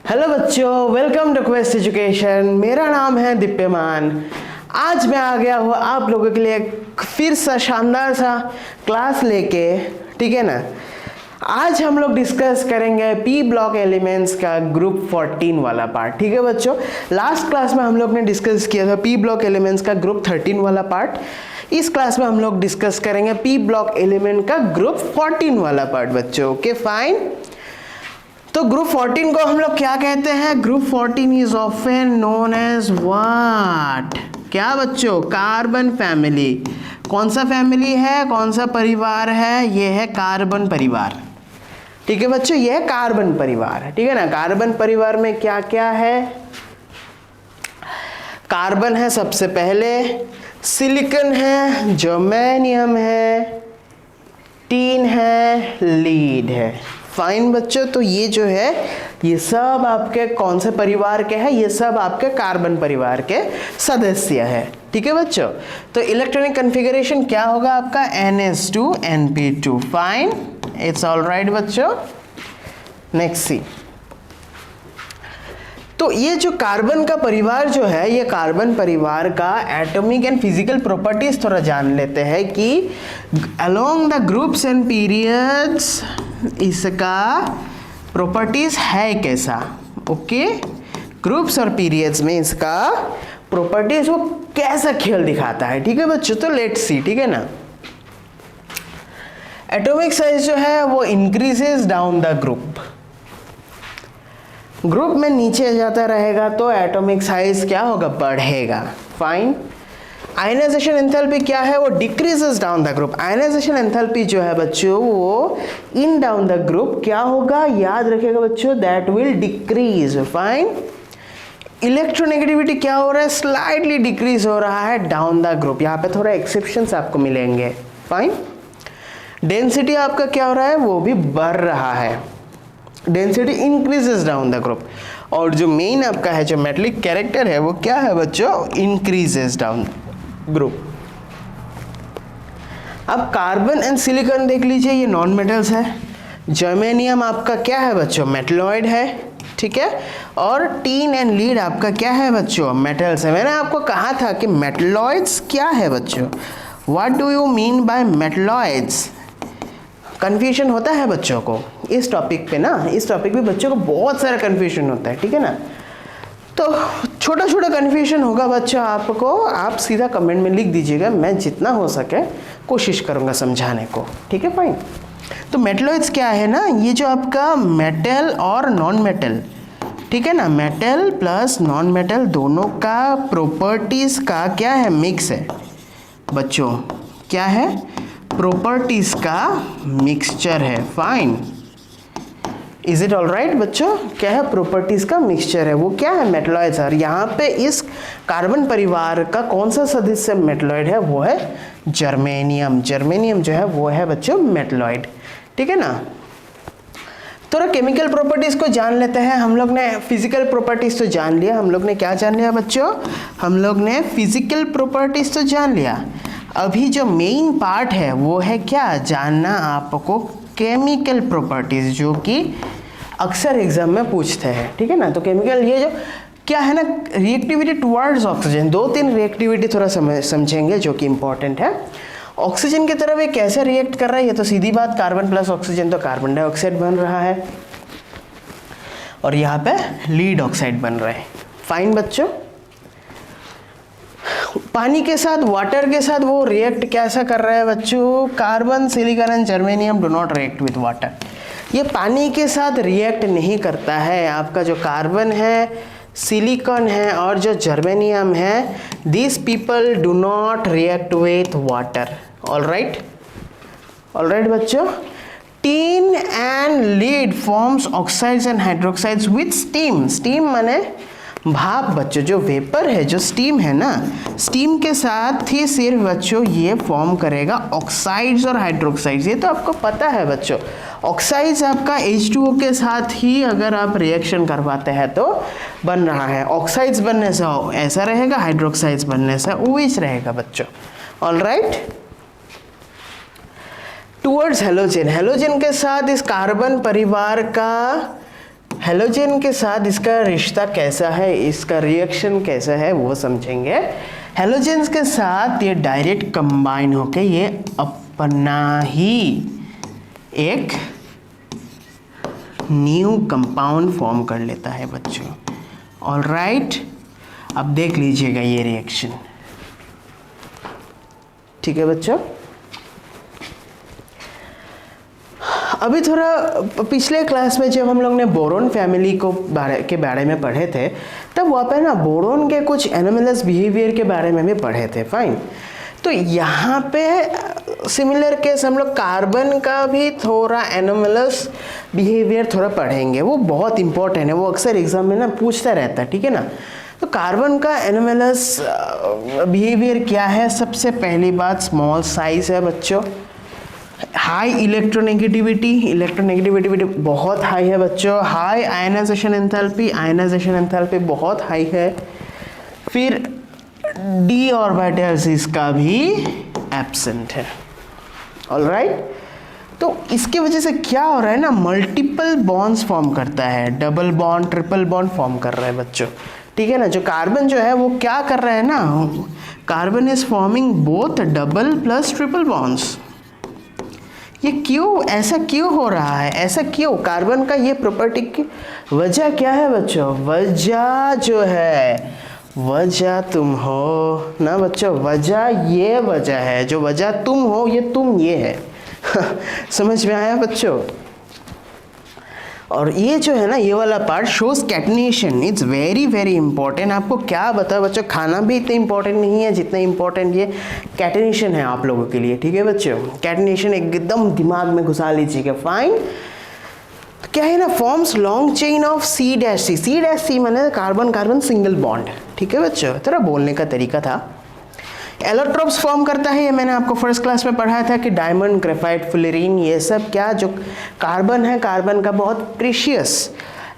Hello बच्चों, welcome to quest education. मेरा नाम है दिप्यमान। आज मैं आ गया हूँ आप लोगों के लिए फिर सा शानदार सा क्लास लेके, ठीक है ना। आज हम लोग डिस्कस करेंगे पी ब्लॉक एलिमेंट्स का ग्रुप 14 वाला पार्ट, ठीक है बच्चों। लास्ट क्लास में हम लोग ने डिस्कस किया था पी ब्लॉक एलिमेंट्स का ग्रुप 13 वाला पार्ट। इस क्लास में हम लोग डिस्कस करेंगे पी ब्लॉक एलिमेंट का ग्रुप 14 वाला पार्ट बच्चों। Okay fine. तो ग्रुप 14 को हम लोग क्या कहते हैं? Group 14 is often known as what? क्या बच्चों? Carbon family. कौन सा फैमिली है, कौन सा परिवार है? ये है कार्बन परिवार, ठीक है बच्चों। ये है कार्बन परिवार है, ठीक है ना। कार्बन परिवार में क्या क्या है? कार्बन है सबसे पहले, सिलिकॉन है, जर्मेनियम है, टीन है, लीड है। फाइन बच्चों, तो ये जो है ये सब आपके कौन से परिवार के हैं? ये सब आपके कार्बन परिवार के सदस्य है, ठीक है बच्चों। तो इलेक्ट्रॉनिक कॉन्फ़िगरेशन क्या होगा आपका? NH2 NP2। Fine, it's all right बच्चों। नेक्स्ट सी। तो ये जो कार्बन का परिवार जो है, ये कार्बन परिवार का एटॉमिक एंड फिजिकल प्रॉपर्टीज थोड़ा जान लेते हैं कि along the groups and periods इसका प्रॉपर्टीज है कैसा। ओके, ग्रुप्स और पीरियड्स में इसका प्रॉपर्टीज वो कैसा खेल दिखाता है, ठीक है बच्चों। तो लेट्स सी, ठीक है ना। एटॉमिक साइज जो है वो increases down the group. Group में नीचे जाता रहेगा तो एटॉमिक साइज क्या होगा? बढ़ेगा। फाइन। आयनाइजेशन एंथैल्पी क्या है? वो decreases down the group. Ionization enthalpy जो है बच्चों वो इन डाउन द ग्रुप क्या होगा? याद रखिएगा बच्चों, that will decrease. Fine. Electronegativity क्या हो रहा है? स्लाइटली डिक्रीज हो रहा है डाउन द ग्रुप। यहाँ पे थोड़ा एक्सेप्शंस आपको मिलेंगे। फाइन। डेंसिटी आपका क्या हो रहा है? वो भी बढ़ रहा है। Density increases down the group. और जो मेन आपका है जो मेटेलिक कैरेक्टर है वो क्या है बच्चों? Increases down group. अब कार्बन एंड सिलिकॉन देख लीजिए, ये नॉन मेटल्स है। जर्मेनियम आपका क्या है बच्चों? मेटलॉइड है, ठीक है। और टीन एंड लीड आपका क्या है बच्चों? मेटल्स है। मैंने आपको कहा था कि मेटलॉइड्स क्या है बच्चों? What do you mean by metalloids? Confusion होता है बच्चों को इस टॉपिक पे ना। इस टॉपिक पे बच्चों को बहुत सारा कन्फ्यूजन होता है, ठीक है ना। तो छोटा छोटा कन्फ्यूजन होगा बच्चों आपको, आप सीधा कमेंट में लिख दीजिएगा, मैं जितना हो सके कोशिश करूँगा समझाने को, ठीक है फाइन। तो मेटलॉइड्स क्या है ना, ये जो आपका मेटल और नॉन मेटल, ठीक है ना, मेटल प्लस नॉन मेटल दोनों का प्रॉपर्टीज़ का क्या है? मिक्स है बच्चों। क्या है? प्रॉपर्टीज का मिक्सचर है। Fine. Is it all right बच्चों? क्या है? प्रॉपर्टीज का मिक्सचर है। वो क्या है? मेटलॉइड्स। और यहाँ पे इस कार्बन परिवार का कौन सा सदस्य मेटलॉइड है? वो है जर्मेनियम। जर्मेनियम जो है वो है बच्चों मेटलॉइड, ठीक है ना। थोड़ा केमिकल प्रॉपर्टीज को जान लेते हैं। हम लोग ने फिजिकल प्रॉपर्टीज तो जान लिया। हम लोग ने क्या जान लिया बच्चों? हम लोग ने फिजिकल प्रॉपर्टीज तो जान लिया। अभी जो मेन पार्ट है वो है क्या? जानना आपको केमिकल प्रॉपर्टीज, जो कि अक्सर एग्जाम में पूछते हैं, ठीक है ना। तो केमिकल ये जो क्या है ना, रिएक्टिविटी टुवर्ड्स ऑक्सीजन, 2-3 रिएक्टिविटी थोड़ा समझेंगे जो कि इंपॉर्टेंट है। ऑक्सीजन की तरफ ये कैसे रिएक्ट कर रहा है? ये तो सीधी बात, कार्बन प्लस ऑक्सीजन तो कार्बन डाइऑक्साइड बन रहा है और यहाँ पे लीड ऑक्साइड बन रहा है। फाइन बच्चों। पानी के साथ, वाटर के साथ वो रिएक्ट कैसा कर रहा है बच्चों? Carbon, silicon and germanium do not react with water. ये पानी के साथ रिएक्ट नहीं करता है। आपका जो कार्बन है, सिलिकॉन है और जो जर्मेनियम है, this people do not react with water. All right, all right बच्चों। Tin and lead forms oxides and hydroxides with steam. Steam माने भाप बच्चों, जो वेपर है, जो स्टीम है ना, स्टीम के साथ ही सिर्फ बच्चों ये फॉर्म करेगा ऑक्साइड्स और हाइड्रोक्साइड्स। ये तो आपको पता है बच्चों। ऑक्साइड्स आपका H2O के साथ ही अगर आप रिएक्शन करवाते हैं तो बन रहा है। ऑक्साइड्स बनने से ऐसा रहेगा, हाइड्रोक्साइड्स बनने से ओइच रहेगा बच्चों। All right. Towards halogen, halogen के साथ इस कार्बन परिवार का हेलोजन के साथ इसका रिश्ता कैसा है, इसका रिएक्शन कैसा है वो समझेंगे। हेलोजेंस के साथ ये डायरेक्ट कंबाइन होके ये अपना ही एक न्यू कंपाउंड फॉर्म कर लेता है बच्चों। ऑलराइट, अब देख लीजिएगा ये रिएक्शन। ठीक है बच्चों, अभी थोड़ा पिछले क्लास में जब हम लोग ने बोरोन फैमिली के बारे में पढ़े थे, तब वहाँ पे ना बोरोन के कुछ एनोमलस बिहेवियर के बारे में भी पढ़े थे। फाइन, तो यहाँ पे सिमिलर केस हम लोग कार्बन का भी थोड़ा एनोमलस बिहेवियर थोड़ा पढ़ेंगे। वो बहुत इंपॉर्टेंट है, वो अक्सर एग्जाम में ना पूछता रहता है। ठीक है ना, तो कार्बन का एनोमलस बिहेवियर क्या है? सबसे पहली बात स्मॉल साइज है बच्चों, हाई इलेक्ट्रोनेगेटिविटी बहुत हाई है बच्चों, हाई आयनाइजेशन एंथैल्पी बहुत हाई है। फिर डी ऑर्बिटल्स इसका भी एब्सेंट है। ऑलराइट, तो इसकी वजह से क्या हो रहा है ना, मल्टीपल बॉन्ड्स फॉर्म करता है, double bond triple bond form कर रहा है बच्चों। ठीक है ना, जो कार्बन जो है वो क्या कर रहा है ना, carbon is forming both double plus triple bonds. ये क्यों, ऐसा क्यों हो रहा है, ऐसा क्यों? कार्बन का ये प्रॉपर्टी की वजह क्या है बच्चों? वजह जो है, वजह तुम हो ना बच्चों, वजह है, जो वजह तुम हो ये तुम ये है। समझ में आया बच्चों? और ये जो है ना, ये वाला part shows catenation, it's very very important. आपको क्या बता बच्चों, खाना भी इतना इंपॉर्टेंट नहीं है जितना इंपॉर्टेंट ये कैटनेशन है आप लोगों के लिए। ठीक है बच्चों, कैटनेशन एकदम दिमाग में घुसा लीजिएगा। फाइन, तो क्या है ना, forms long chain of C', माने कार्बन कार्बन सिंगल बॉन्ड। ठीक है बच्चों, तेरा बोलने का तरीका था। एलोट्रोप्स फॉर्म करता है, ये मैंने आपको फर्स्ट क्लास में पढ़ाया था कि डायमंड, ग्रेफाइट, फुलेरीन, ये सब क्या जो कार्बन है, कार्बन का बहुत प्रीशियस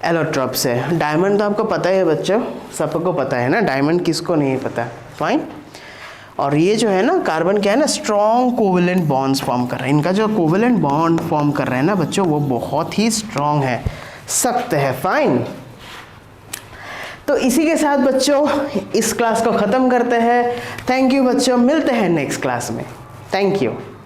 एलोट्रोप्स है। डायमंड तो आपको पता है बच्चों, सबको पता है ना, डायमंड किसको नहीं पता। फाइन, और ये जो है ना कार्बन क्या है ना, स्ट्रॉन्ग कोवेलेंट बॉन्ड्स फॉर्म कर रहे हैं। इनका जो कोवेलेंट बॉन्ड फॉर्म कर रहे हैं ना बच्चों, वो बहुत ही स्ट्रॉन्ग है, सख्त है। फाइन, तो इसी के साथ बच्चों इस क्लास को ख़त्म करते हैं। थैंक यू बच्चों, मिलते हैं नेक्स्ट क्लास में। Thank you.